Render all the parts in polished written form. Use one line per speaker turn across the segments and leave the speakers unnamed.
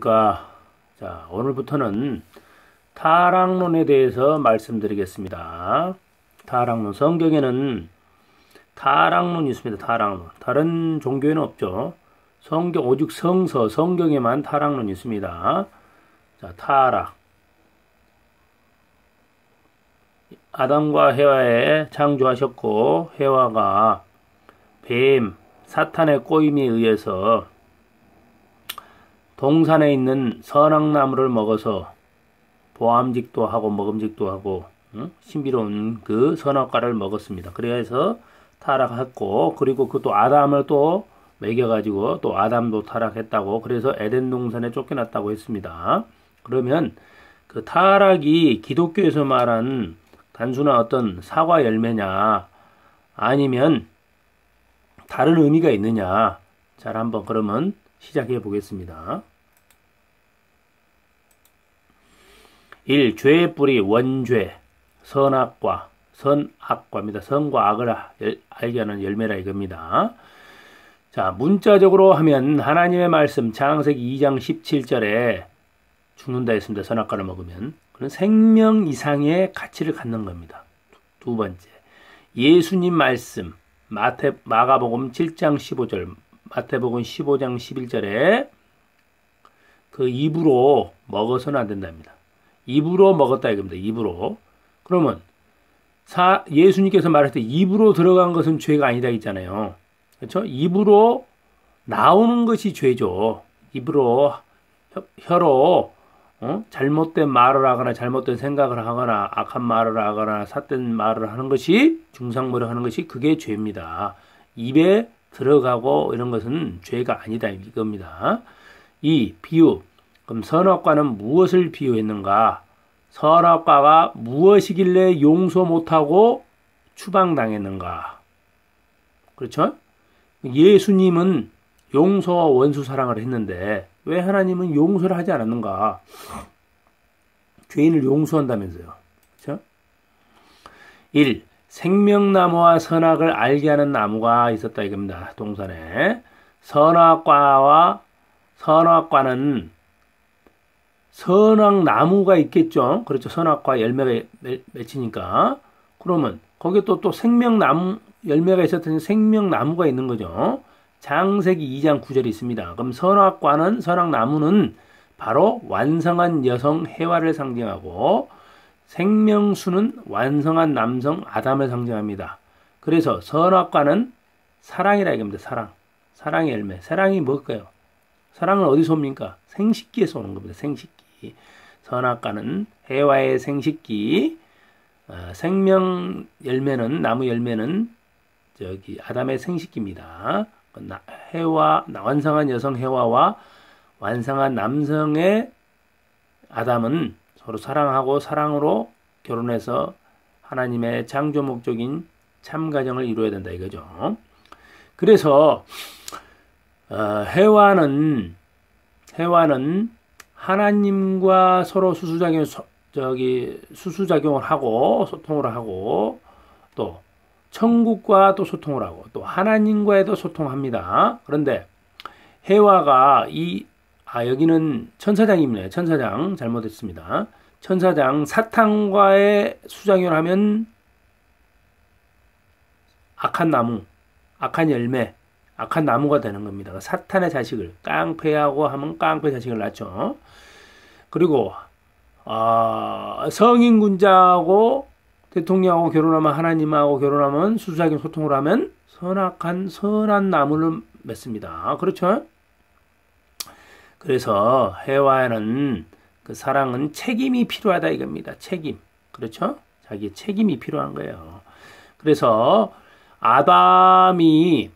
안녕하십니까. 자, 오늘부터는 타락론에 대해서 말씀드리겠습니다. 타락론. 성경에는 타락론이 있습니다. 타락론. 다른 종교에는 없죠. 오직 성경에만 타락론이 있습니다. 자, 타락. 아담과 해와에 창조하셨고, 해와가 사탄의 꼬임에 의해서 동산에 있는 선악나무를 먹어서 보암직도 하고 먹음직도 하고 신비로운 그 선악과를 먹었습니다. 그래서 타락했고, 그리고 그 또 아담을 또 먹여가지고 또 아담도 타락했다고, 그래서 에덴 동산에 쫓겨났다고 했습니다. 그러면 그 타락이 기독교에서 말한 단순한 어떤 사과 열매냐 아니면 다른 의미가 있느냐. 잘 한번 그러면 시작해 보겠습니다. 1. 죄의 뿌리 원죄, 선악과, 선악과입니다. 선과 악을 알게 하는 열매라 이겁니다. 자, 문자적으로 하면 하나님의 말씀 창세기 2장 17절에 죽는다 했습니다. 선악과를 먹으면. 그런 생명 이상의 가치를 갖는 겁니다. 두 번째, 예수님 말씀 마가복음 7장 15절, 마태복음 15장 11절에 그 입으로 먹어서는 안 된답니다. 입으로 먹었다 이겁니다. 입으로. 그러면 예수님께서 말할 때 입으로 들어간 것은 죄가 아니다 했잖아요. 그렇죠? 입으로 나오는 것이 죄죠. 입으로 혀로 잘못된 말을 하거나 잘못된 생각을 하거나 악한 말을 하거나 삿된 말을 하는 것이, 중상모를 하는 것이 그게 죄입니다. 입에 들어가고 이런 것은 죄가 아니다 이겁니다. 2. 비유. 그럼 선악과는 무엇을 비유했는가? 선악과가 무엇이길래 용서 못하고 추방당했는가? 그렇죠? 예수님은 용서와 원수 사랑을 했는데 왜 하나님은 용서를 하지 않았는가? 죄인을 용서한다면서요. 그렇죠? 1. 생명나무와 선악을 알게 하는 나무가 있었다 이겁니다. 동산에. 선악과는 선악나무가 있겠죠. 그렇죠. 선악과 열매가 맺히니까. 그러면 거기에 또 생명나무 열매가 있었더니 생명나무가 있는 거죠. 창세기 2장 9절이 있습니다. 그럼 선악나무는 바로 완성한 여성 해와를 상징하고, 생명수는 완성한 남성 아담을 상징합니다. 그래서 선악과는 사랑이라 이겁니다. 사랑의 열매. 사랑이 뭘까요? 사랑은 어디서 옵니까? 생식기에서 오는 겁니다. 생식기. 선악과는 해와의 생식기, 생명 열매는, 나무 열매는 아담의 생식기입니다. 완성한 여성 해와와 완성한 남성의 아담은 서로 사랑하고 사랑으로 결혼해서 하나님의 창조 목적인 참가정을 이루어야 된다 이거죠. 그래서 해와는 하나님과 서로 수수작용을 하고 소통을 하고, 또 천국과 또 소통을 하고, 또 하나님과도 소통합니다. 그런데 해와가 여기는 천사장입니다. 천사장 잘못했습니다. 천사장 사탄과의 수작용을 하면 악한 나무, 악한 열매, 악한 나무가 되는 겁니다. 사탄의 자식을, 깡패하고 하면 깡패 자식을 낳죠. 그리고 성인군자하고 대통령하고 결혼하면, 하나님하고 결혼하면, 수수작용 소통을 하면 선한 나무를 맺습니다. 그렇죠? 그래서 해와는 그 사랑은 책임이 필요하다 이겁니다. 책임. 그렇죠? 자기의 책임이 필요한 거예요. 그래서 아담이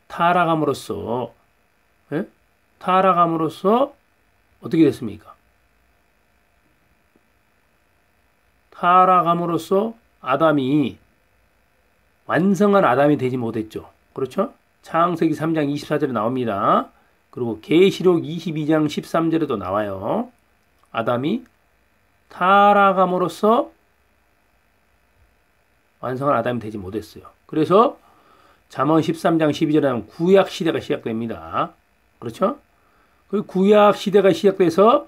타락함으로써 어떻게 됐습니까? 타락함으로써 아담이 완성한 아담이 되지 못했죠. 그렇죠? 창세기 3장 24절에 나옵니다. 그리고 계시록 22장 13절에도 나와요. 아담이 타락함으로써 완성한 아담이 되지 못했어요. 그래서 잠언 13장 12절에 구약 시대가 시작됩니다. 그렇죠? 그 구약 시대가 시작돼서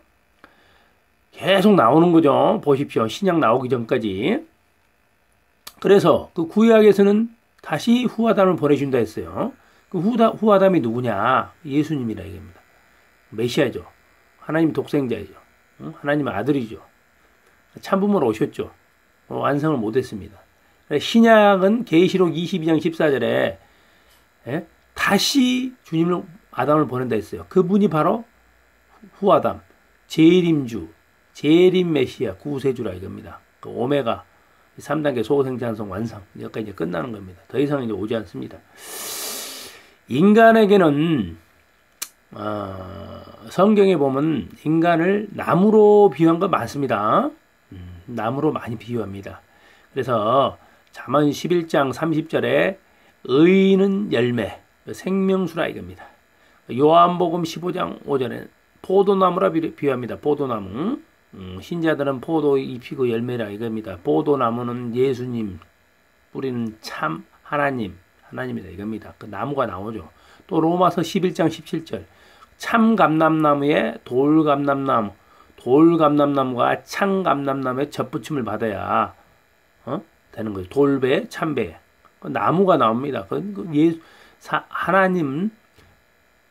계속 나오는 거죠. 보십시오. 신약 나오기 전까지. 그래서 그 구약에서는 다시 후아담을 보내준다 했어요. 그 후아담이 누구냐? 예수님이라 이겁니다. 메시아죠. 하나님 독생자이죠. 하나님의 아들이죠. 참부모로 오셨죠. 완성을 못했습니다. 신약은 계시록 22장 14절에 다시 주님을 아담을 보낸다 했어요. 그분이 바로 후아담, 재림주, 재림 메시아, 구세주라 이겁니다. 그 오메가 3단계 소생찬성 완성 여기까지 이제 끝나는 겁니다. 더 이상 이제 오지 않습니다. 인간에게는 성경에 보면 인간을 나무로 비유한 거 많습니다. 나무로 많이 비유합니다. 그래서 잠언 11장 30절에 의인은 열매, 생명수라 이겁니다. 요한복음 15장 5절에 포도나무라 비유합니다. 포도나무. 신자들은 포도 잎이고 열매라 이겁니다. 포도나무는 예수님 뿌리는 참 하나님이다 이겁니다. 그 나무가 나오죠. 또 로마서 11장 17절 참 감람나무에 돌감람나무가 참 감람나무에 젖붙임을 받아야 되는 거죠. 돌배, 참배. 그 나무가 나옵니다. 하나님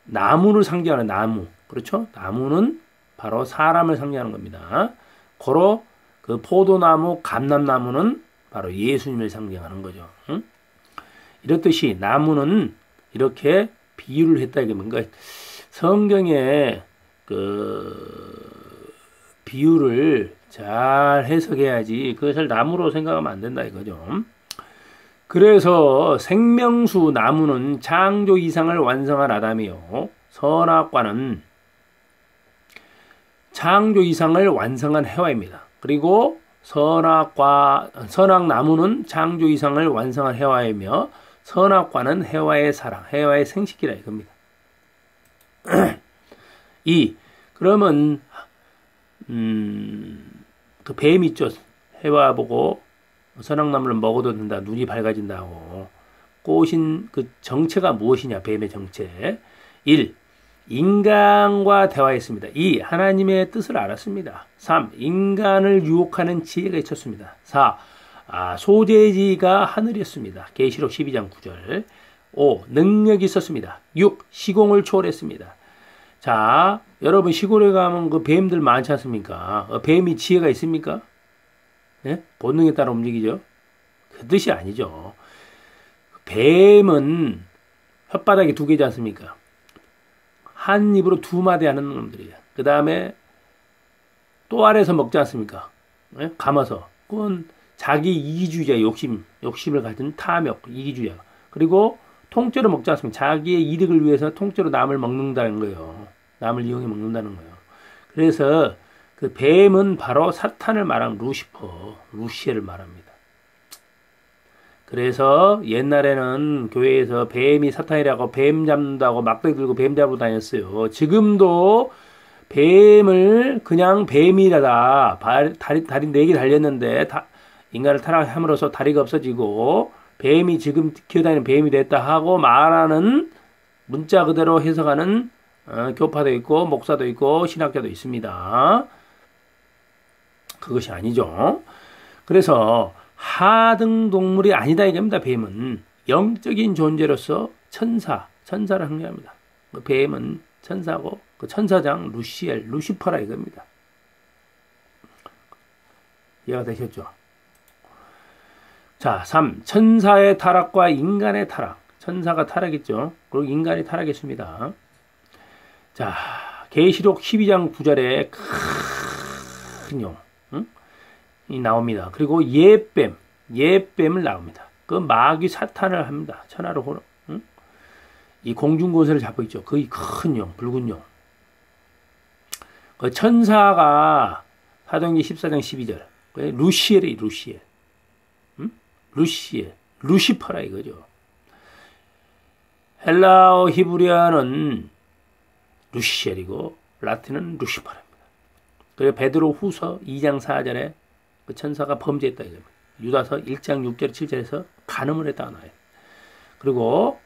나무를 상징하는 나무. 그렇죠? 나무는 바로 사람을 상징하는 겁니다. 고로 그 포도나무, 감람나무는 바로 예수님을 상징하는 거죠. 이렇듯이 나무는 이렇게 비유를 했다 이게 뭔가 성경에 그 비유를 잘 해석해야지 그것을 나무로 생각하면 안 된다 이거죠. 그래서 생명수 나무는 창조 이상을 완성한 아담이요. 선악과는 창조 이상을 완성한 해와입니다. 그리고 선악나무는 창조 이상을 완성한 해와이며 선악과는 해와의 사랑, 해와의 생식이라 이겁니다. 그러면 그 뱀 있죠. 해와 보고 선악나무를 먹어도 된다. 눈이 밝아진다고. 꼬신 그 정체가 무엇이냐? 뱀의 정체. 1. 인간과 대화했습니다. 2. 하나님의 뜻을 알았습니다. 3. 인간을 유혹하는 지혜가 있었습니다. 4. 소재지가 하늘이었습니다. 계시록 12장 9절. 5. 능력이 있었습니다. 6. 시공을 초월했습니다. 자, 여러분 시골에 가면 그 뱀들 많지 않습니까? 뱀이 지혜가 있습니까? 네? 본능에 따라 움직이죠. 그 뜻이 아니죠. 뱀은 혓바닥이 2개지 않습니까? 한 입으로 2마디 하는 놈들이에요. 그 다음에 또 아래서 먹지 않습니까? 네? 감아서. 그건 자기 이기주의자 욕심을 가진 탐욕, 이기주의자. 그리고 통째로 먹지 않습니까? 자기의 이득을 위해서 통째로 남을 먹는다는 거예요. 남을 이용해 먹는다는 거예요. 그래서 그 뱀은 바로 사탄을 말하는 루시엘을 말합니다. 그래서 옛날에는 교회에서 뱀이 사탄이라고 뱀 잡는다고 막대기 들고 뱀 잡으러 다녔어요. 지금도 뱀을 그냥 뱀이라다. 다리 4개 달렸는데 인간을 타락함으로써 다리가 없어지고 뱀이 지금 기어다니는 뱀이 됐다 하고 말하는 문자 그대로 해석하는 교파도 있고 목사도 있고 신학자도 있습니다. 그것이 아니죠. 그래서 하등 동물이 아니다 이겁니다. 뱀은 영적인 존재로서 천사를 상징합니다. 뱀은 천사고 그 천사장 루시퍼라 이겁니다. 이해가 되셨죠? 자, 3. 천사의 타락과 인간의 타락. 천사가 타락했죠. 그리고 인간이 타락했습니다. 자, 계시록 12장 9절에 큰 용 이 나옵니다. 그리고 옛뱀을 나옵니다. 그 마귀 사탄을 합니다. 천하로 호로. 이 공중권세를 잡고 있죠. 거의 큰 용, 붉은 용. 그 천사가 사도행전 14장 12절. 루시엘. 루시퍼라 이거죠. 헬라어 히브리어는 루시엘이고 라틴은 루시퍼랍니다. 그리고 베드로 후서 2장 4절에 그 천사가 범죄했다 이겁니다. 유다서 1장 6절 7절에서 간음을 했다 나와요. 그리고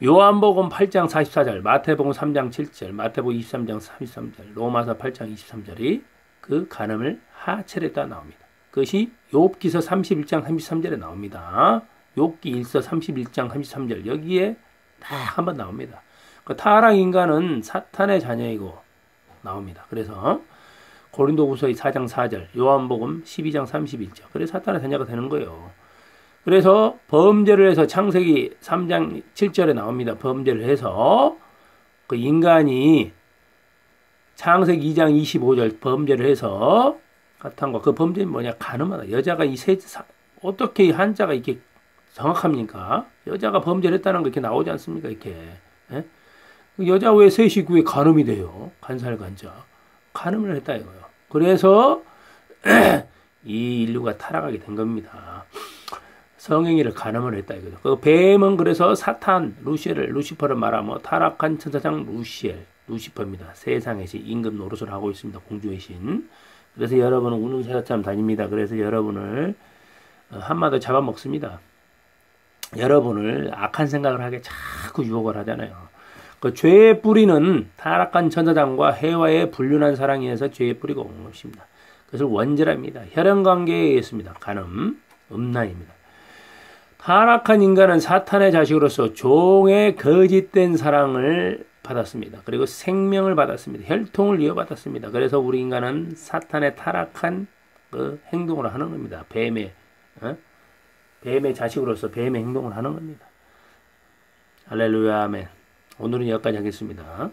요한복음 8장 44절, 마태복음 3장 7절, 마태복음 23장 33절, 로마서 8장 23절이 그 간음을 하철했다 나옵니다. 그것이 욥기서 31장 33절에 나옵니다. 욥기 1서 31장 33절 여기에 딱 한번 나옵니다. 그 타락 인간은 사탄의 자녀이고 나옵니다. 그래서 고린도후서 4장 4절, 요한복음 12장 31절. 그래서 사탄의 자녀가 되는 거예요. 그래서 범죄를 해서 창세기 3장 7절에 나옵니다. 범죄를 해서 그 인간이 창세기 2장 25절 범죄를 해서 같은 거. 그 범죄는 뭐냐? 간음하다. 여자가 어떻게 한자가 이렇게 정확합니까? 여자가 범죄를 했다는 거 이렇게 나오지 않습니까? 이렇게. 예? 여자 왜 세 식구에 간음이 돼요? 간살간자. 간음을 했다 이거예요. 그래서 이 인류가 타락하게 된 겁니다. 성행위를 간음을 했다 이거죠. 그 뱀은 그래서 사탄, 루시퍼를 말하면 타락한 천사장 루시퍼입니다. 세상의 신, 임금 노릇을 하고 있습니다. 공주의 신. 그래서 여러분은 우는 새처럼 다닙니다. 그래서 여러분을 한마디로 잡아먹습니다. 여러분을 악한 생각을 하게 자꾸 유혹을 하잖아요. 그 죄의 뿌리는 타락한 천사장과 해와의 불륜한 사랑에 의해서 죄의 뿌리가 온 것입니다. 그것을 원죄랍니다. 혈연관계에 의했습니다. 간음, 음란입니다. 타락한 인간은 사탄의 자식으로서 종의 거짓된 사랑을 받았습니다. 그리고 생명을 받았습니다. 혈통을 이어받았습니다. 그래서 우리 인간은 사탄의 타락한 그 행동을 하는 겁니다. 뱀의 자식으로서 뱀의 행동을 하는 겁니다. 할렐루야, 아멘. 오늘은 여기까지 하겠습니다.